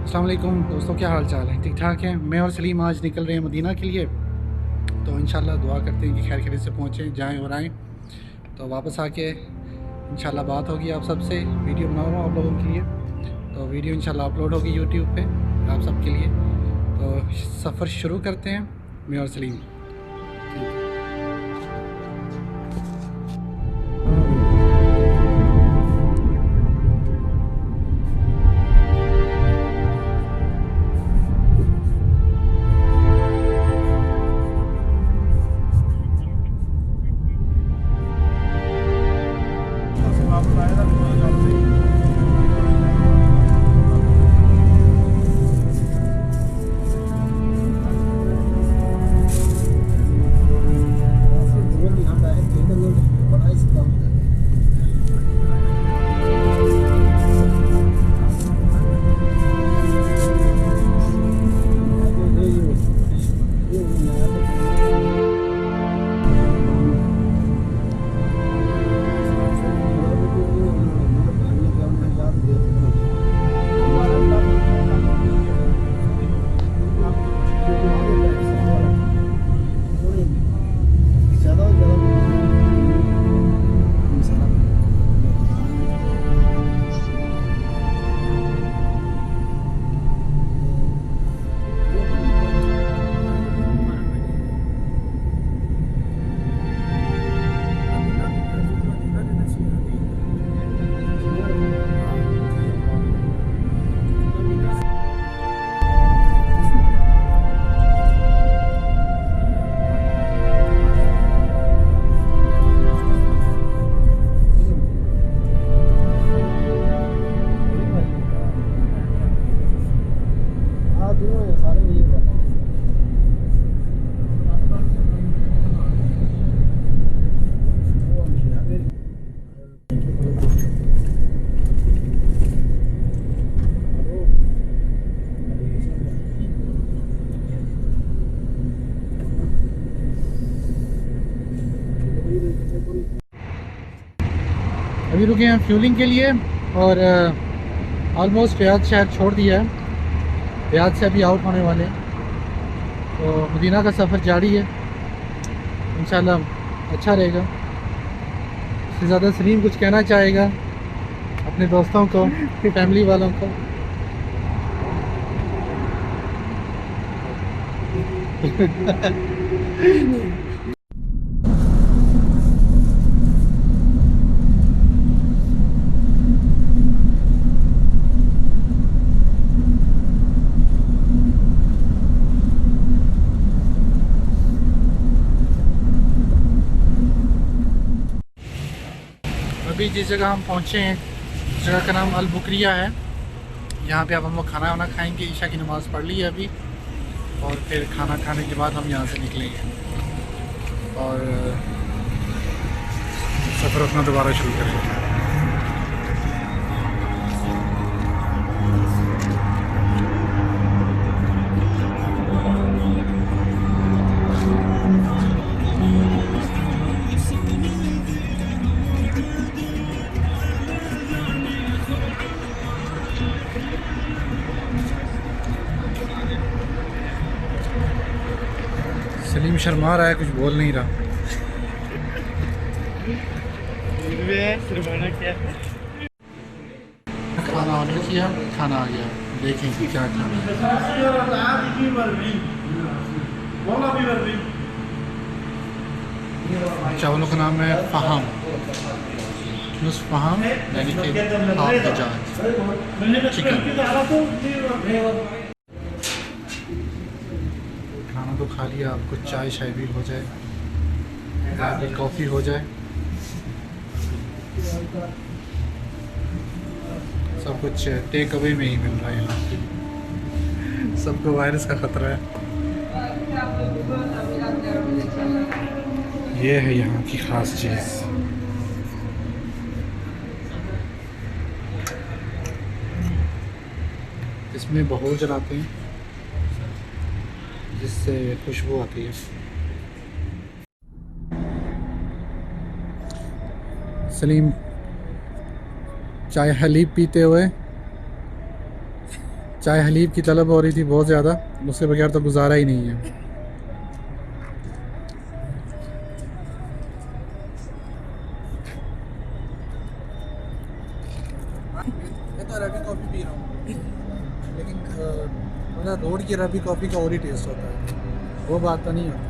अस्सलाम वालेकुम दोस्तों, क्या हाल चाल है? ठीक ठाक है। मैं और सलीम आज निकल रहे हैं मदीना के लिए। तो इंशाल्लाह दुआ करते हैं कि खैर खैरियत से पहुँचें, जाएँ और आएँ। तो वापस आके इंशाल्लाह बात होगी आप सबसे। वीडियो बना रहा हूँ आप लोगों के लिए, तो वीडियो इंशाल्लाह अपलोड होगी यूट्यूब पे आप सब के लिए। तो सफ़र शुरू करते हैं, मैं और सलीम। ठीक है। अभी रुके हैं फ्यूलिंग के लिए और ऑलमोस्ट रियाद शहर छोड़ दिया है। रियाद से अभी आउट होने वाले हैं। तो मदीना का सफ़र जारी है, इंशाल्लाह अच्छा रहेगा। इससे ज़्यादा सलीम कुछ कहना चाहेगा अपने दोस्तों को, फैमिली वालों को। अभी जिस जगह हम पहुँचे हैं उस जगह का नाम अल बुकरिया है। यहाँ पे अब हम लोग खाना वाना खाएंगे। ईशा की नमाज़ पढ़ ली है अभी, और फिर खाना खाने के बाद हम यहाँ से निकलेंगे और सफ़र अपना दोबारा शुरू करेंगे। सलीम शर्मा रहा है, कुछ बोल नहीं रहा। खाना ऑर्डर किया, खाना आ गया। देखें कि क्या खाना है। चावलों का नाम है फ़हाम, फ़हाम यानी कि हाफ दजाज चिकन। खाना तो खा लिया, आपको चाय शाय भी हो जाए, कॉफ़ी हो जाए, सब कुछ टेक अवे में ही मिल रहा है यहाँ। सबको वायरस का ख़तरा है। ये है यहाँ की ख़ास चीज़। इसमें बहोर जलाते हैं जिससे खुशबू आती है। सलीम चाय हलीब पीते हुए चाय हलीब की तलब हो रही थी बहुत ज़्यादा, उसके बगैर तो गुजारा ही नहीं है। मैं तो अरबी कॉफ़ी पी रहा हूँ, लेकिन मतलब रोड की अरबी कॉफ़ी का और ही टेस्ट होता है, वो बात तो नहीं होती।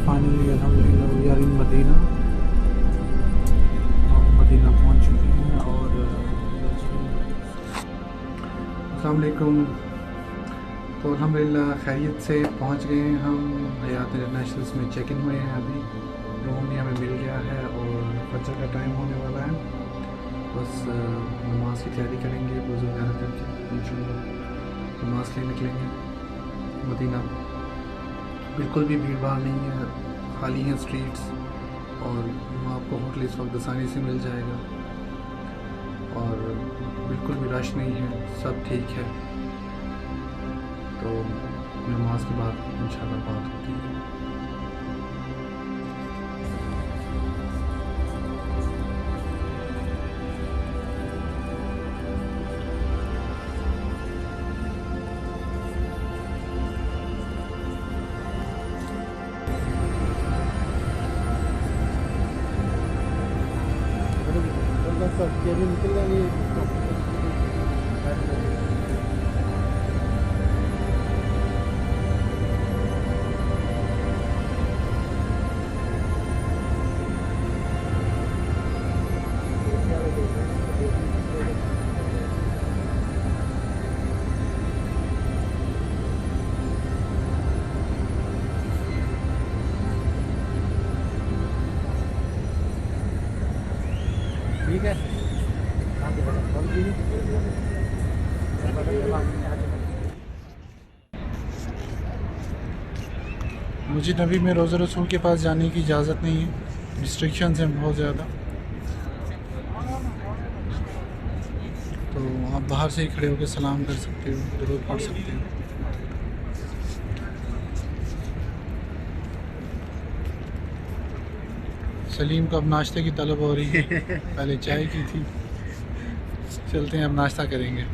फाइनली अल्हम्दुलिल्लाह we are in Medina. Medina पहुंच चुके हैं और अस्सलाम वालेकुम। तो अल्हम्दुलिल्लाह खैरियत से पहुंच गए हैं हम। हयात इंटरनेशनल्स में चेक इन हुए हैं, अभी रूम भी हमें मिल गया है और फजर का टाइम होने वाला है। बस नमाज की तैयारी करेंगे वज़ू वगैरह करके, इंशाअल्लाह नमाज के लिए निकलेंगे। मदीना बिल्कुल भी भीड़ भाड़ नहीं है, खाली हैं स्ट्रीट्स और आपको होटल इस वक्त आसानी से मिल जाएगा और बिल्कुल भी रश नहीं है, सब ठीक है। तो नमाज के बाद इंशाअल्लाह बात होती है। निकल रही ठीक है। मुझे नबी में रोज़ा रसूल के पास जाने की इजाज़त नहीं है, रिस्ट्रिक्शंस हैं बहुत ज़्यादा। तो आप बाहर से ही खड़े होकर सलाम कर सकते हो, दुरूद पढ़ सकते हो। सलीम को अब नाश्ते की तलब हो रही है, पहले चाय की थी। चलते हैं अब नाश्ता करेंगे।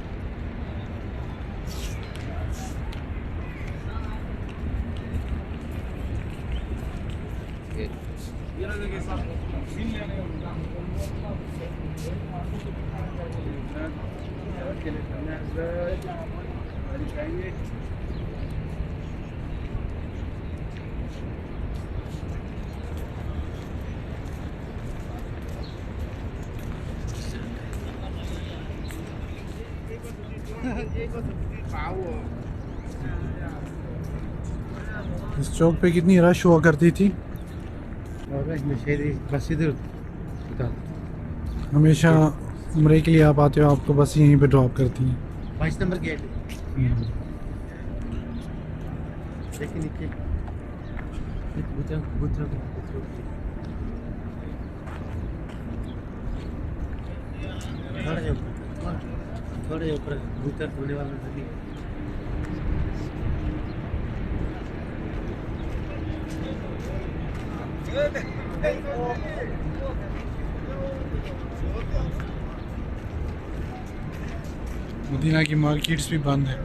इस चौक पे कितनी रश हुआ करती थी, हमेशा उम्रे के लिए आप आते हो, आपको बस यहीं पे ड्रॉप करती हैं। 22 नंबर गेट। थोड़े ऊपर भूतर होने वाला नदी। मदीना की मार्केट्स भी बंद है।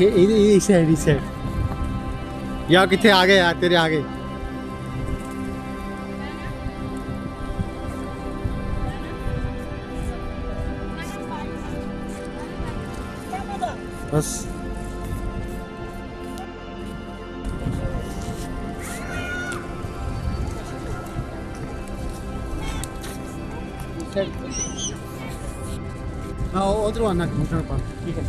इस साइड या कितने आगे यार तेरे आगे बस हाँ उधर आना ठीक है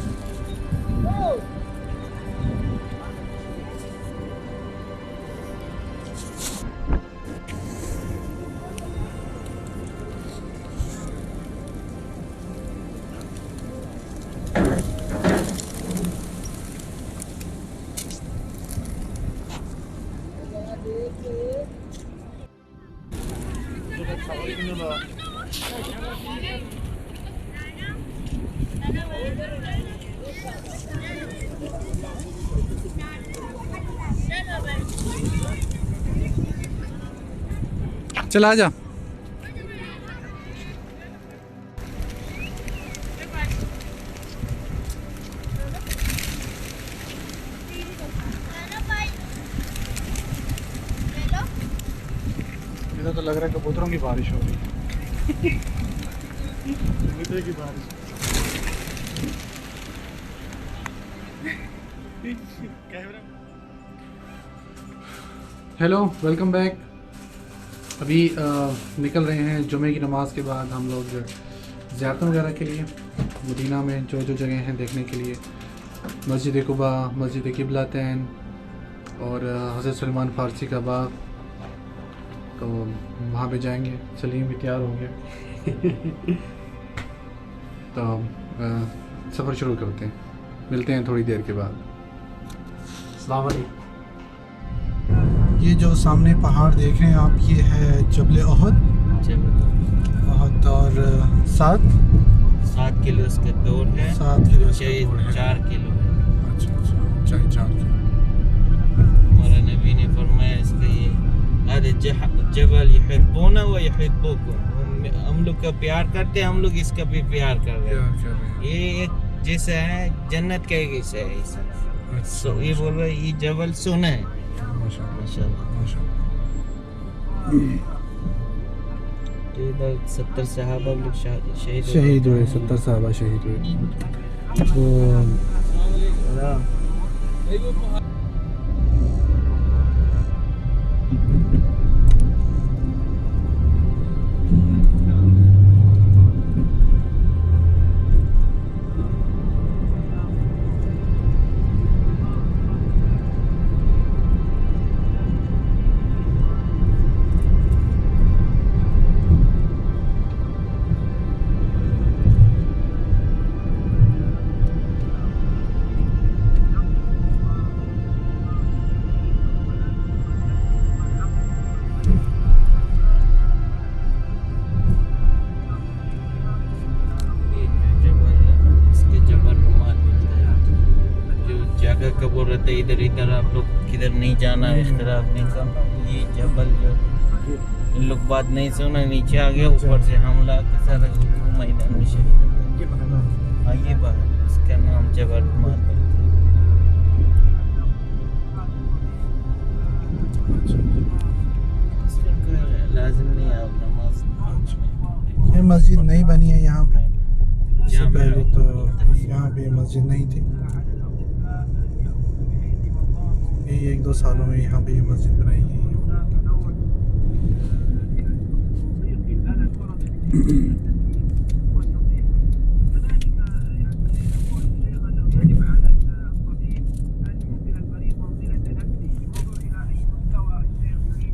चला जा। इधर तो लग रहा है कबूतरों की बारिश हो रही है। कबूतर की बारिश। Hello, welcome back. अभी निकल रहे हैं जुमे की नमाज के बाद हम लोग ज़ियारत वगैरह के लिए मदीना में जो जो जगह हैं देखने के लिए, मस्जिद कुबा, मस्जिद क़िबलातैन और हज़रत सलमान फ़ारसी का बाग, तो वहाँ पे जाएंगे। सलीम भी तैयार हो गया। तो सफ़र शुरू करते हैं, मिलते हैं थोड़ी देर के बाद। अस्सलाम वालेकुम। ये जो सामने पहाड़ देख रहे हैं आप, ये है जबल अहद। अहद और 7 किलो इसका तोड़ है। 7 किलो इसका चाहिए तोड़ है। 4 किलो है। अच्छा अच्छा, चाहिए 4 किलो। हमारा नबी ने फरमाया इसका ये अरे जबल यहिब्बुना व यहिब्बुकुम, हम लोग का प्यार करते हैं, हम लोग इसका भी प्यार कर रहे हैं। ये एक जैसा है जन्नत का एक हिस्सा है ऐसा। सो ये बोल रहे ये जबल सोना है। माशाअल्लाह। तो इधर 70 सहाबा लोग शहीद हुए। 70 सहाबा शहीद हुए। तो का बोल रहे थे इधर इधर आप लोग किधर नहीं जाना है, इख्तिलाफ नहीं करना। ये जबल जो इन लोग बात नहीं सुना, नीचे आ गया, ऊपर से हमला के सारा मैदान में शहीद हो गया। हाँ ये बात, इसका नाम जबल मार लाजिम नहीं है आप नमाज। ये मस्जिद नहीं बनी है यहाँ पे, इससे पहले तो यहाँ पे मस्जिद नहीं थी। ये 1-2 सालों में यहाँ पे ये मस्जिद बनाई गई है।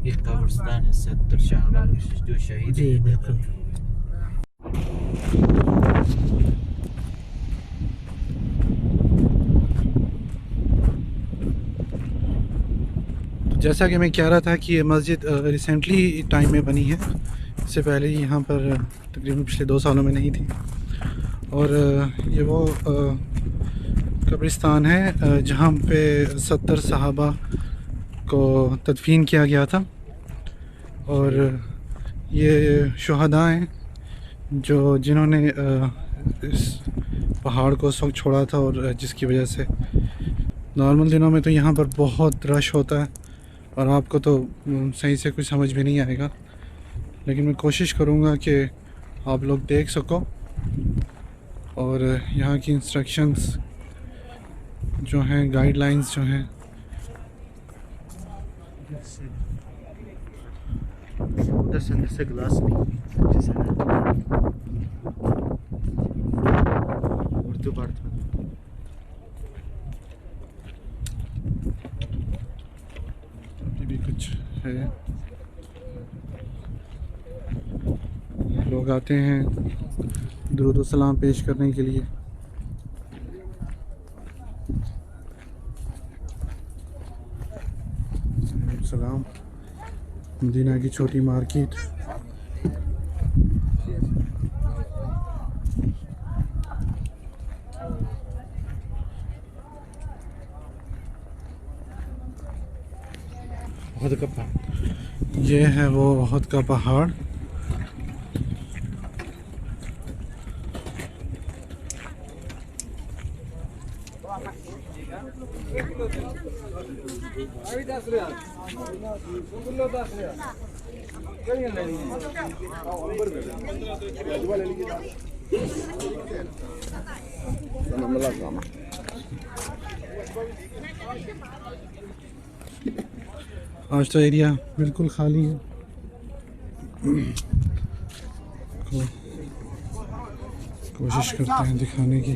ये कब्रिस्तान है 70 शहरों जो शहीद जी बिल्कुल। जैसा कि मैं कह रहा था कि ये मस्जिद रिसेंटली टाइम में बनी है, इससे पहले यहाँ पर तकरीबन पिछले 2 सालों में नहीं थी। और ये वो कब्रिस्तान है जहाँ पे 70 सहाबा को तदफीन किया गया था। और ये शुहदा हैं जो जिन्होंने इस पहाड़ को उस वक्त छोड़ा था, और जिसकी वजह से नॉर्मल दिनों में तो यहाँ पर बहुत रश होता है और आपको तो सही से कुछ समझ भी नहीं आएगा, लेकिन मैं कोशिश करूँगा कि आप लोग देख सको और यहाँ की इंस्ट्रक्शंस जो हैं, गाइडलाइंस जो हैं, उधर से अंदर से ग्लास नहीं उर्दू पढ़ता ये भी कुछ है। लोग आते हैं दुरूद व सलाम पेश करने के लिए। सलाम। मदीना की छोटी मार्केट। ये है वो ओहद का पहाड़। आज तो एरिया बिल्कुल खाली है। कोशिश करते हैं दिखाने की।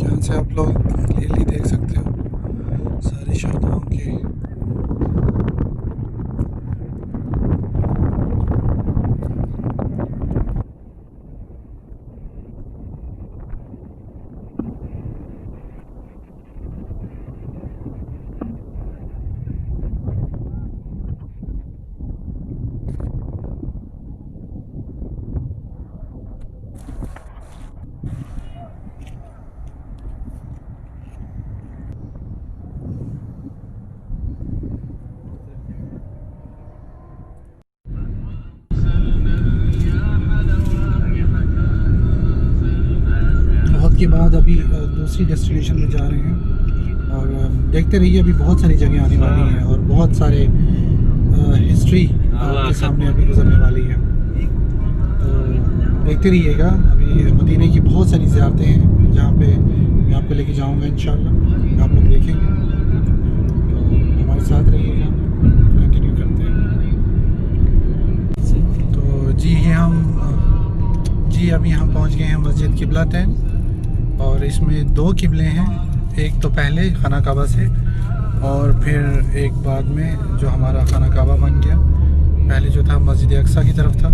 यहाँ से आप लोग क्लियरली देख सकते हो सारी शहदाओं की। के बाद अभी दूसरी डेस्टिनेशन में जा रहे हैं और देखते रहिए, अभी बहुत सारी जगह आने वाली हैं और बहुत सारे हिस्ट्री आपके सामने अभी गुजरने वाली है। तो देखते रहिएगा, अभी मदीने की बहुत सारी ज़ियारतें हैं जहाँ पे मैं आपको लेके जाऊँगा इंशाल्लाह, आप लोग देखेंगे। तो हमारे साथ रहिएगा, कंटिन्यू करते हैं। तो जी अभी हम पहुँच गए हैं मस्जिद किबला तैन, और इसमें 2 किबले हैं, एक तो पहले खाना काबा से और फिर एक बाद में जो हमारा खाना काबा बन गया। पहले जो था मस्जिद अक्सा की तरफ था,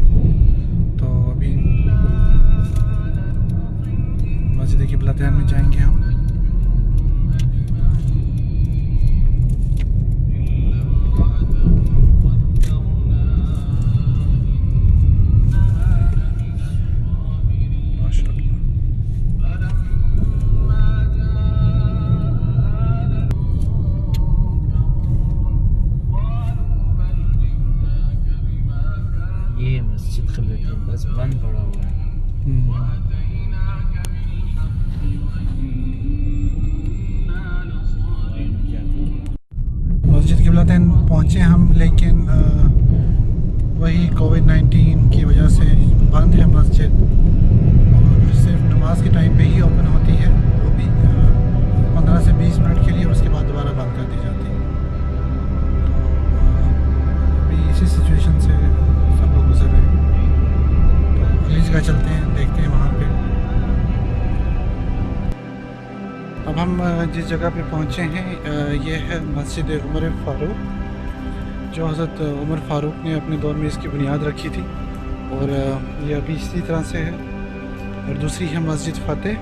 तो अभी मस्जिद किबला तैन में जाएंगे हम। ये मस्जिद क़िबलतैन बस बंद पड़ा हुआ है। मस्जिद किबला तैन पहुँचे हम, लेकिन वही कोविड-19 की वजह से बंद है मस्जिद, और सिर्फ नमाज के टाइम पे ही ओपन होती है, वो भी 15 से 20 मिनट के लिए, और उसके बाद दोबारा बंद कर दी जाती है। तो अभी इसी सिचुएशन से सब लोग गुजर रहे हैं। तो अगली जगह चलते हैं, देखते हैं वहाँ पे। अब हम जिस जगह पे पहुँचे हैं ये है मस्जिद उमर फ़ारूक, जो हज़रत उमर फ़ारूक ने अपने दौर में इसकी बुनियाद रखी थी, और ये अभी इसी तरह से है। और दूसरी है मस्जिद फ़तेह,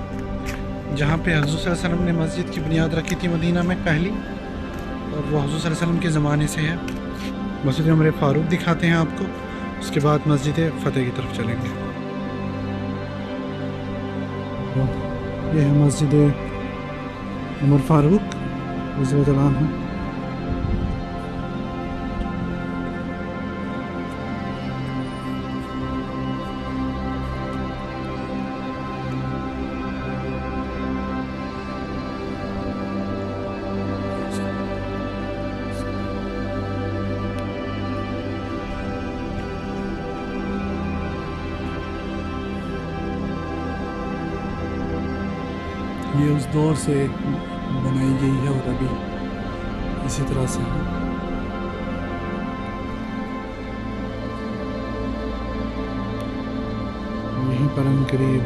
जहाँ पे हुज़ूर सल्लल्लाहु अलैहि वसल्लम ने मस्जिद की बुनियाद रखी थी मदीना में पहली, और वो हुज़ूर सल्लल्लाहु अलैहि वसल्लम के ज़माने से है। मस्जिद उमर फ़ारूक दिखाते हैं आपको, उसके बाद मस्जिद फ़तेह की तरफ चलेंगे। ये है मस्जिद उमर फ़ारूक रज़ियल्लाहु अन्हु। ये उस दौर से बनाई गई है और अभी इसी तरह से है। यहीं पर हम करीब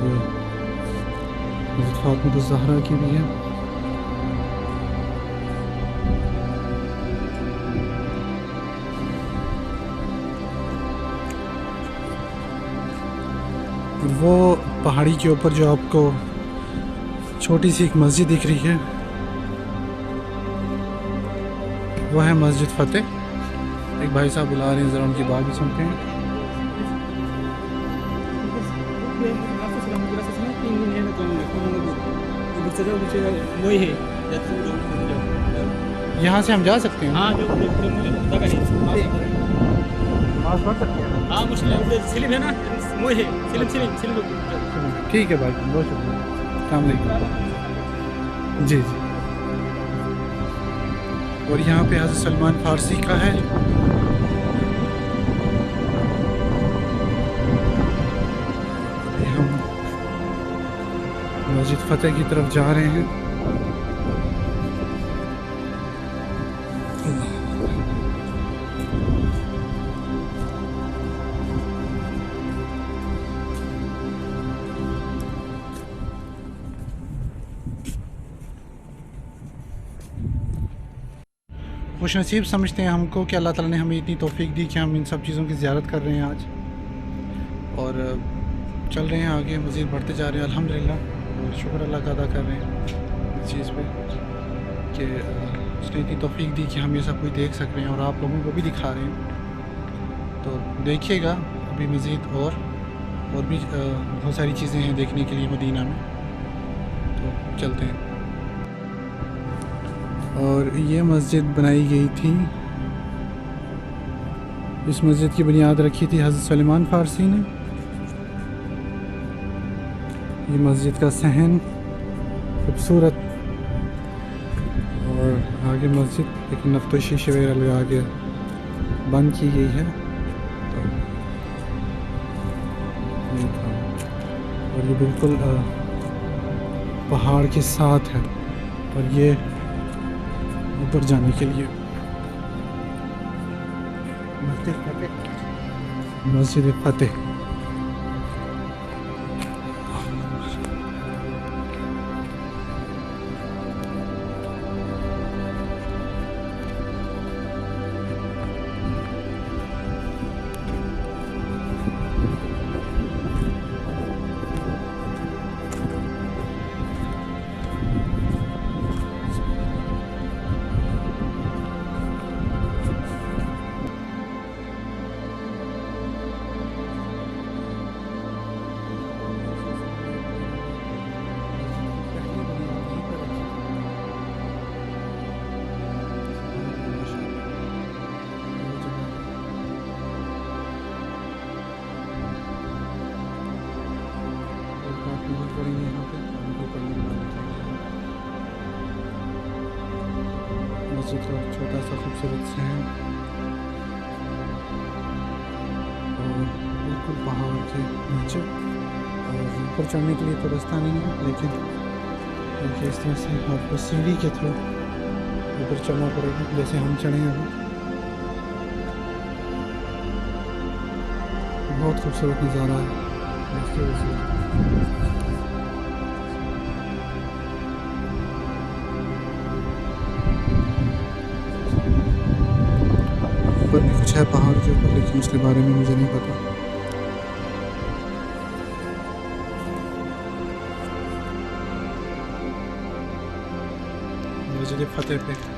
हज़रत फातिमा ज़हरा की भी है। वो पहाड़ी के ऊपर जो आपको छोटी सी एक मस्जिद दिख रही है, वो है मस्जिद फ़तेह। एक भाई साहब बुला रहे हैं, ज़रा उनकी बात भी सुनते हैं। यहाँ से हम जा सकते हैं? हाँ, नमाज़ पढ़ सकते हैं? हाँ, मुस्लिम है ना, वो है सिलिम। ठीक है भाई, बहुत शुक्रिया। अस्सलाम वालेकुम। जी। और यहाँ पे हज़रत सलमान फ़ारसी का है। हम मस्जिद फ़तेह की तरफ जा रहे हैं। खुशनसीब समझते हैं हमको कि अल्लाह ताला ने हमें इतनी तौफीक दी कि हम इन सब चीज़ों की ज़ियारत कर रहे हैं आज, और चल रहे हैं आगे, मज़ीद बढ़ते जा रहे हैं अल्हम्दुलिल्लाह। और शुक्र अल्लाह का अदा कर रहे हैं इस चीज़ पे कि उसने इतनी तौफीक दी कि हम ये सब कुछ देख सक रहे हैं और आप लोगों को भी दिखा रहे हैं। तो देखिएगा अभी मज़ीद और भी बहुत सारी चीज़ें हैं देखने के लिए मदीना में, तो चलते हैं। और ये मस्जिद बनाई गई थी, इस मस्जिद की बुनियाद रखी थी हज़रत सलमान फ़ारसी ने। ये मस्जिद का सहन खूबसूरत। और आगे मस्जिद लेकिन अब तो शीशे वगैरह लगा के बंद की गई है। तो ये था। और ये बिल्कुल पहाड़ के साथ है और ये ऊपर जाने के लिए मस्जिद फतेह। मस्जिद का छोटा सा खूबसूरत से है और बिल्कुल पहाड़ के नीचे। और ऊपर चढ़ने के लिए तो रास्ता नहीं है, लेकिन देखिए इस तरह से आपको सीढ़ी के थ्रू ऊपर चढ़ना पड़ेगा, जैसे हम चढ़े हैं अभी। बहुत खूबसूरत नज़ारा है। ऊपर भी कुछ है पहाड़ के ऊपर, लेकिन उसके बारे में मुझे नहीं पता। मस्जिद फतेह पे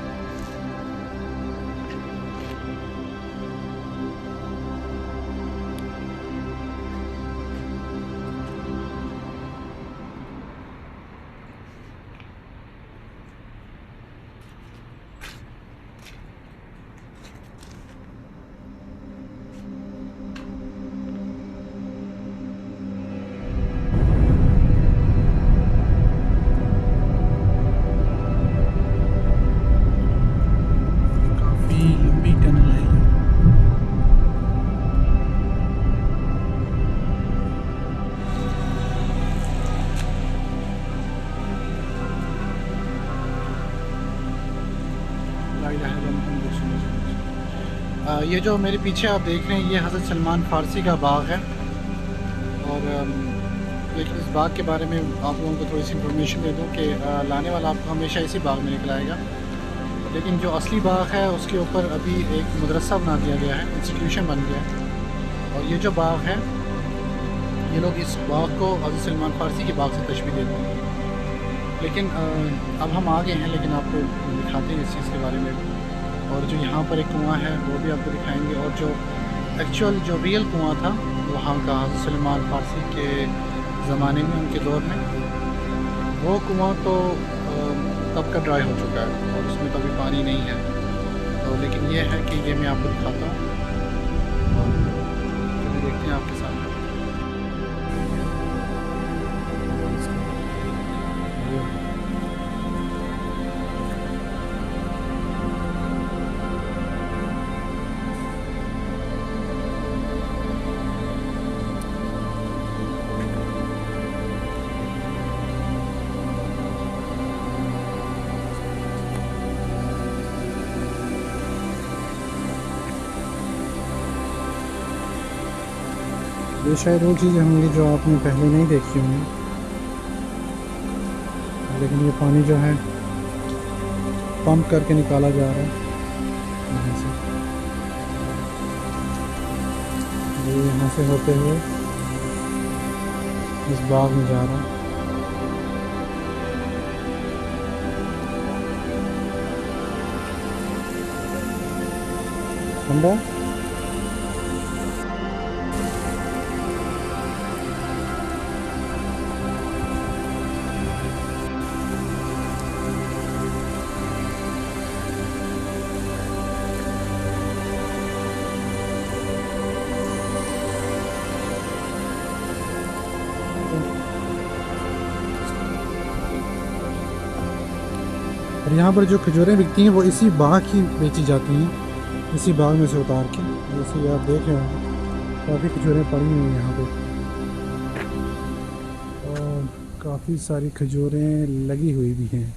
ये जो मेरे पीछे आप देख रहे हैं, ये हज़रत सलमान फ़ारसी का बाग है। और लेकिन इस बाग के बारे में आप लोगों को थोड़ी सी इन्फॉर्मेशन दे दूं कि लाने वाला आपको हमेशा इसी बाग में निकल आएगा, लेकिन जो असली बाग है उसके ऊपर अभी एक मदरसा बना दिया गया है, इंस्टीट्यूशन बन गया है। और ये जो बाग है, ये लोग इस बाग को हज़रत सलमान फ़ारसी के बाग से तशबीह देते हैं। लेकिन अब हम आ गए हैं, लेकिन आपको दिखाते हैं इस चीज़ के बारे में। और जो यहाँ पर एक कुआं है वो भी आपको दिखाएंगे, और जो एक्चुअल जो रियल कुआं था वहाँ का हज़रत सलमान फ़ारसी के ज़माने में, उनके दौर में, वो कुआं तो तब का ड्राई हो चुका है और उसमें तो अभी पानी नहीं है। तो लेकिन ये है कि ये मैं आपको दिखाता हूँ और देखते हैं आपके साथ। ये शायद वो चीज़ें होंगी जो आपने पहले नहीं देखी होंगी, लेकिन ये पानी जो है पंप करके निकाला जा रहा है यहाँ से। ये यहाँ से होते हुए इस बाग में जा रहा है। ठंडा और यहाँ पर जो खजूरें बिकती हैं वो इसी बाग की बेची जाती हैं, इसी बाग में से उतार के। जैसे आप देख रहे होंगे काफ़ी खजूरें पड़ी हुई हैं यहाँ पे, और काफ़ी सारी खजूरें लगी हुई भी हैं।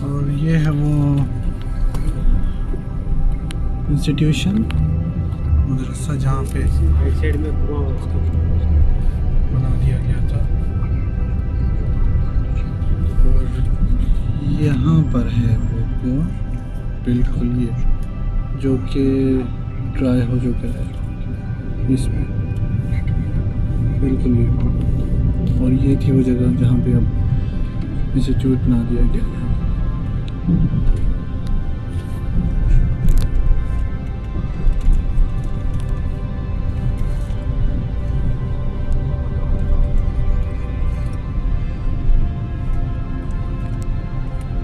और ये है वो इंस्टीट्यूशन मदरसा जहाँ पे साइड में बना दिया गया था, और यहाँ पर है वो कुआं, बिल्कुल ये जो कि ड्राई हो चुका है इसमें, बिल्कुल ये। और ये थी वो जगह जहाँ पे अब इंस्टीट्यूट बना दिया गया है।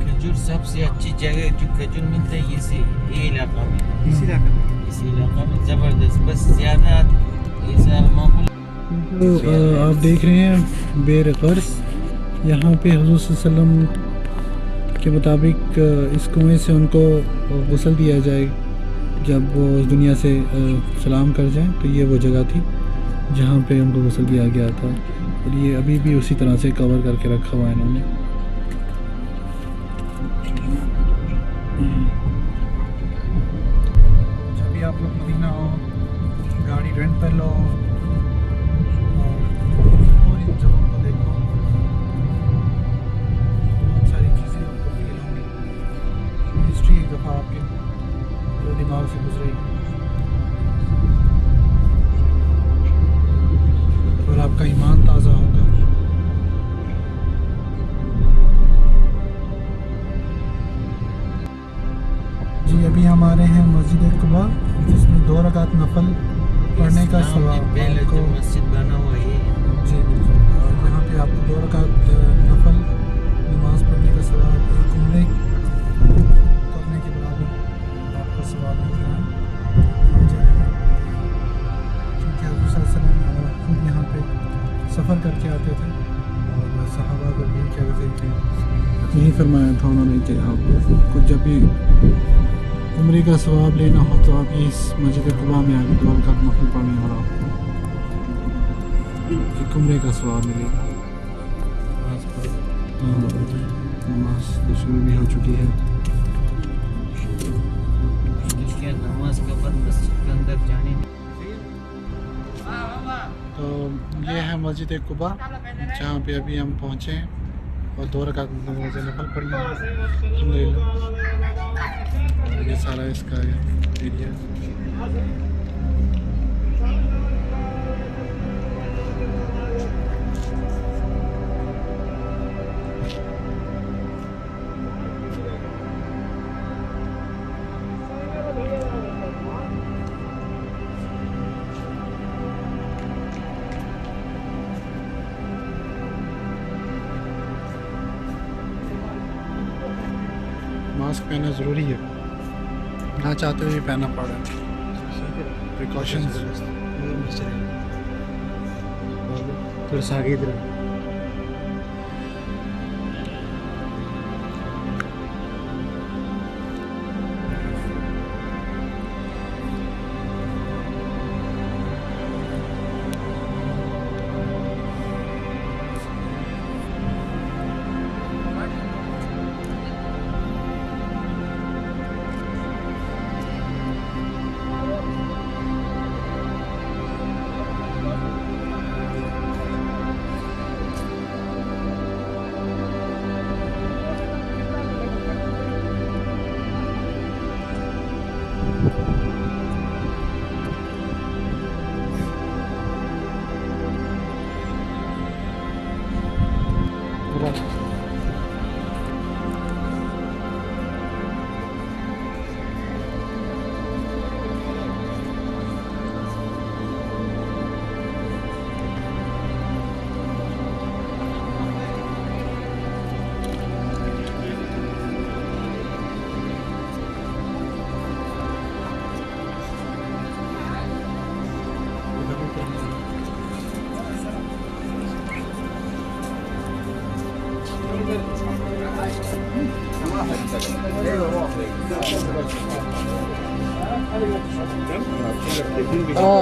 खजूर सबसे अच्छी जगह जो खजूर मिलता है ये इलाका में, इसी इस इलाका में ज़बरदस्त, बस ज़्यादा ऐसा मामूल। तो आप देख रहे हैं बेर गर्स, यहाँ पे हुज़ूर सल्लल्लाहु अलैहि वसल्लम के मुताबिक इस कुएँ से उनको गुस्ल दिया जाए जब वो उस दुनिया से सलाम कर जाएं। तो ये वो जगह थी जहाँ पे उनको गुस्ल दिया गया था, और ये अभी भी उसी तरह से कवर करके रखा हुआ है इन्होंने। जब भी आप लोग मदीना हो, गाड़ी रेंट पर लो और इन जगहों को देखो, बहुत सारी चीज़ें आपको फील होंगी। हिस्ट्री एक दफ़ा आपके जो दिमाग से गुजरेगी और आपका ईमान ताज़ा होगा। जी अभी हम आ रहे हैं मस्जिद कुबा, जिसमें 2 रकात नफल पढ़ने का सवाब पहले आपको जो मस्जिद बना हुआ है जी बिल्कुल। और यहाँ पे आपको 2 रकात नफल नमाज पढ़ने का सवाब, एक उम्रे करने के बराबर आपको सवाब मिलता है। क्योंकि हज़रत सल्लल्लाहु अलैहि वसल्लम खुद यहाँ पे सफ़र करके आते थे, और सहाबा को भी कहते थे, यही फरमाया था उन्होंने कि आपको जब भी उम्रे का सवाब लेना हो तो आप इस मस्जिद कुबा में आके 2 रकात नफल पढ़ें और आपको एक उम्रे का सवाब मिलेगा। नमाज तो शुरू भी हो चुकी है। क्या नमाज के बाद मस्जिद के अंदर जाने तो ये है मस्जिद कुबा जहाँ पे अभी हम पहुँचे और 2 रकात नफल पढ़ी हैं अल्हम्दुलिल्लाह। ये सारा इसका एरिया। मास्क पहनना ज़रूरी है, ना चाहते हुए भी पहनना पड़ रहा है। प्रिकॉशंस थोड़ा सा आगे इधर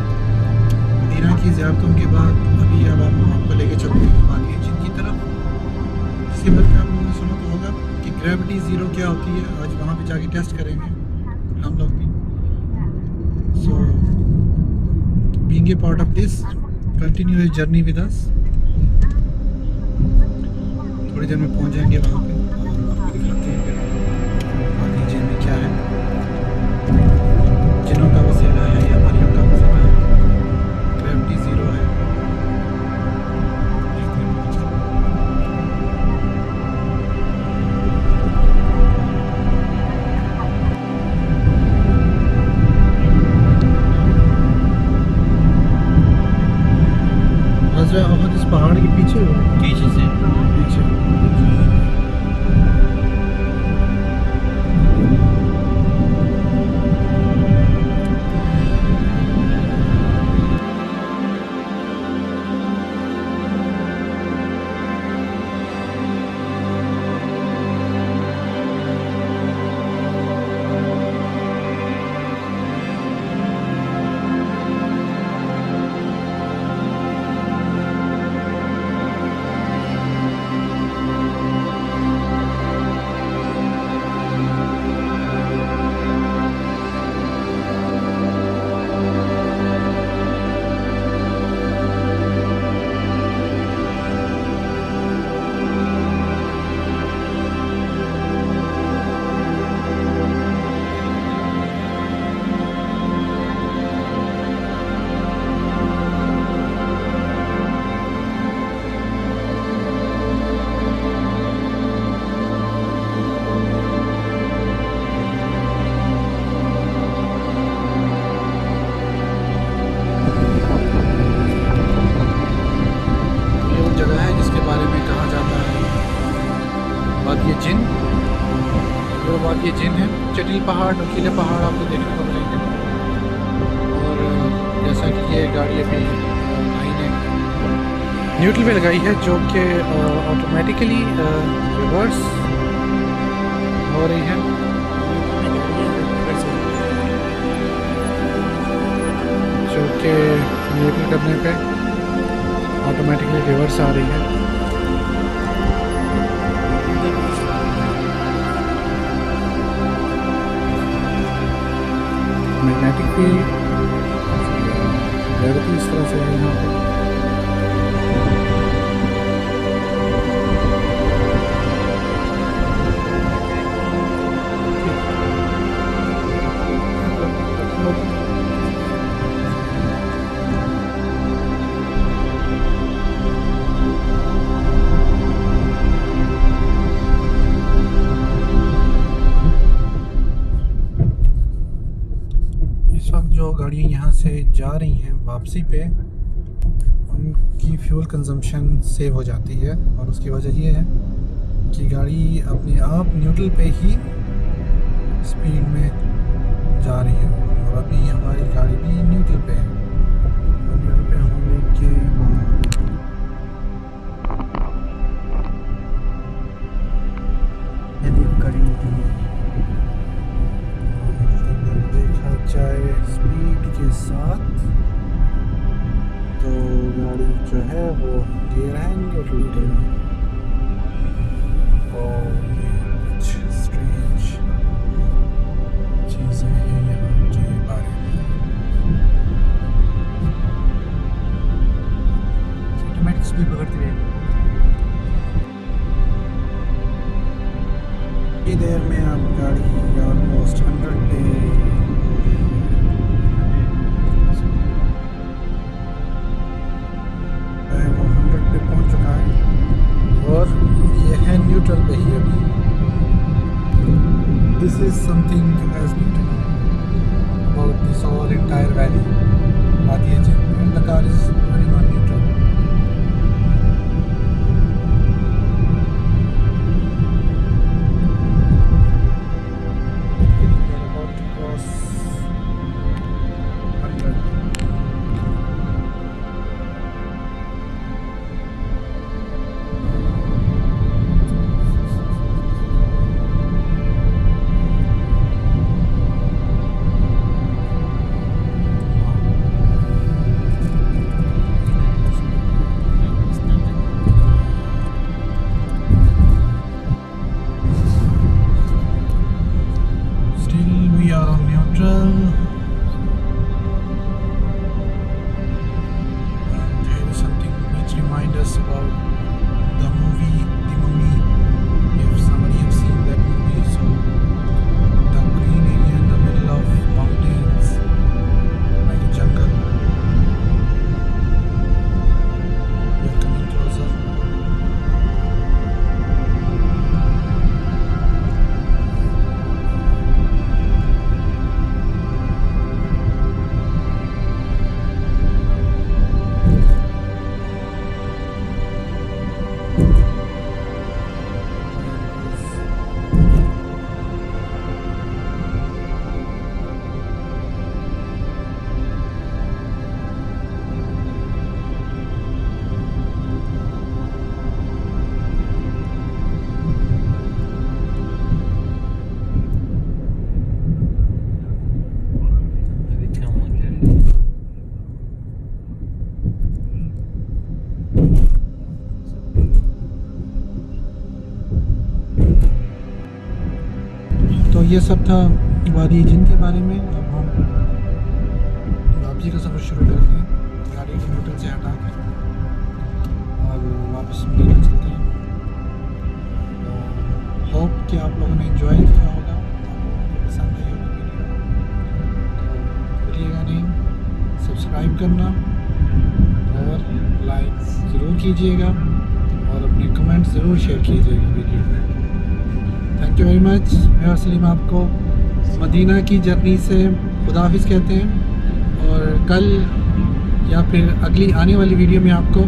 मदीना की ज़ियारतों के बाद अभी अब हम आपको लेके चलते हैं वादी जिन की तरफ। इसके बाद आप लोगों ने सुना तो होगा कि ग्रेविटी ज़ीरो क्या होती है। आज वहाँ पे जाके टेस्ट करेंगे हम लोग भी। So being a part of this continue your journey with us. थोड़ी देर में पहुँच जाएंगे वहाँ पे और आपको दिखाते हैं फिर वादी जिन में क्या है, जिनों का बसेरा है या परियों का बसेरा है। ग्रेविटी ज़ीरो है। देखते हैं पहुँच गए। हज़रत अहद इस पहाड़ के पीछे हो? पीछे से पीछे। वादी जिन है। चटिल पहाड़, नुकीले पहाड़ आपको देखने को मिलेंगे। और जैसा कि ये गाड़ी अभी आई ने न्यूट्रल पे लगाई है, जो कि ऑटोमेटिकली रिवर्स हो रही है। जो कि न्यूट्रल करने पे ऑटोमेटिकली रिवर्स आ रही है। मैग्नेटिक भी ग्रेविटी इस तरह से है यहाँ पे। जो गाड़ियाँ यहाँ से जा रही हैं वापसी पे, उनकी फ्यूल कंजम्पशन सेव हो जाती है। और उसकी वजह ये है कि गाड़ी अपने आप न्यूट्रल पे ही स्पीड में जा रही है। और अभी हमारी गाड़ी भी न्यूट्रल पे है। और न्यूट्रल पे होने के देखा जाए स्पीड के साथ तो गाड़ी जो है वो गियर है न्यूट्रल पे। और ये कुछ स्ट्रेंज चीज़ें हैं यहाँ के बारे में। ऑटोमेटिक स्पीड पकड़ती है। इतनी देर में आप गाड़ी ऑलमोस्ट 100 पे remind us about the movie The Mummy. If somebody have seen that movie, so the green area in the middle of mountains, like a jungle. We are coming closer. अभी कम हो जाएगा। तो ये सब था वादी जिन के बारे में। अब हम वापसी का सफ़र शुरू करते हैं, गाड़ी को होटल से हटा के और वापस मदीना चलते हैं। तो होप कि आप लोगों ने एंजॉय किया होगा, आपको पसंद आई होगी वीडियो। तो भूलिएगा नहीं सब्सक्राइब करना और लाइक ज़रूर कीजिएगा और अपने कमेंट ज़रूर शेयर कीजिएगा वीडियो में। Thank you very much. मैं और सलीम आपको मदीना की जर्नी से खुदा हाफिज़ कहते हैं और कल या फिर अगली आने वाली वीडियो में आपको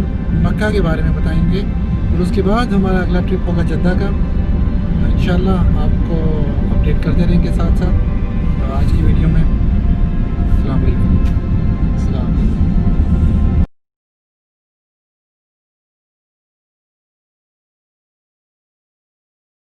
मक्का के बारे में बताएंगे और उसके बाद हमारा अगला ट्रिप होगा जद्दा का। इंशाल्लाह आपको अपडेट करते रहेंगे साथ साथ।